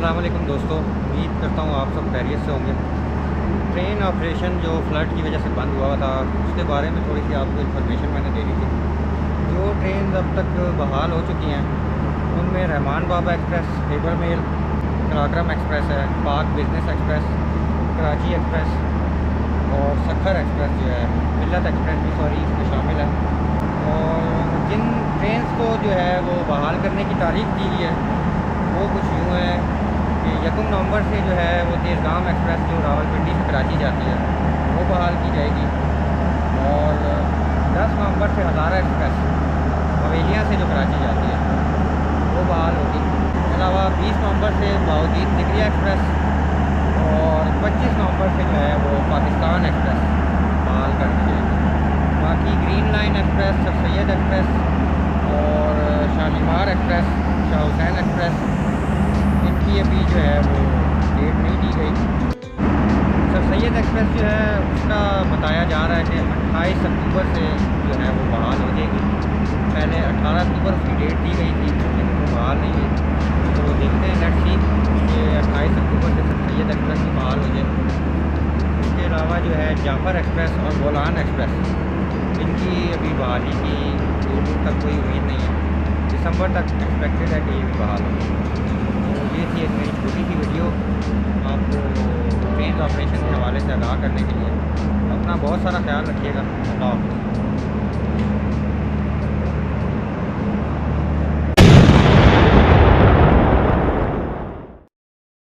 अस्सलाम वालेकुम दोस्तों, उम्मीद करता हूँ आप सब खैरियत से होंगे। ट्रेन ऑपरेशन जो फ्लड की वजह से बंद हुआ था, उसके बारे में थोड़ी सी आपको इन्फॉर्मेशन मैंने देनी थी। जो ट्रेन अब तक बहाल हो चुकी हैं उनमें Rahman Baba express, Khyber mail, Karakoram express है, Pak business express, Karachi express और सखर एक्सप्रेस जो है, मिल्लत एक्सप्रेस भी इसमें शामिल है। और जिन ट्रेन को जो है वो बहाल करने की तारीख दी गई है वो कुछ यूँ है कि 1 नवंबर से जो है वो तेज़गाम एक्सप्रेस जो रावलपिंडी से कराची जाती है वो बहाल की जाएगी। और 10 नवंबर से हज़ारा एक्सप्रेस हवेलियाँ से जो कराची जाती है वो बहाल होगी। इसके अलावा 20 नवंबर से बाउदीन दिगरिया एक्सप्रेस और 25 नवंबर से जो है वो पाकिस्तान एक्सप्रेस बहाल कर दी जाएगी। बाकी green line express, sir Syed express और शालीमार एक्सप्रेस, शाह हुसैन एक्सप्रेस, इनकी अभी जो है वो डेट नहीं दी गई। सर सैयद एक्सप्रेस जो है उसका बताया जा रहा है कि 28 अक्टूबर से जो है वो बहाल हो जाएगी। पहले 18 अक्टूबर उसकी डेट दी गई थी लेकिन वो बहाल नहीं हुई। तो देखते हैं लेट्स सी कि 28 अक्टूबर से सर सैयद एक्सप्रेस भी बहाल हो जाए। इसके अलावा जो है जाफ़र एक्सप्रेस और गोलान एक्सप्रेस, इनकी अभी बहाली की दूर दूर तक कोई उम्मीद नहीं है। दिसंबर तक एक्सपेक्टेड है कि ये भी बहाल हो। तो ये थी एक मेरी छोटी सी वीडियो आपको ट्रेन ऑपरेशन के हवाले से आगाह करने के लिए। अपना बहुत सारा ख्याल रखिएगा। अल्लाह हाफ़िज़।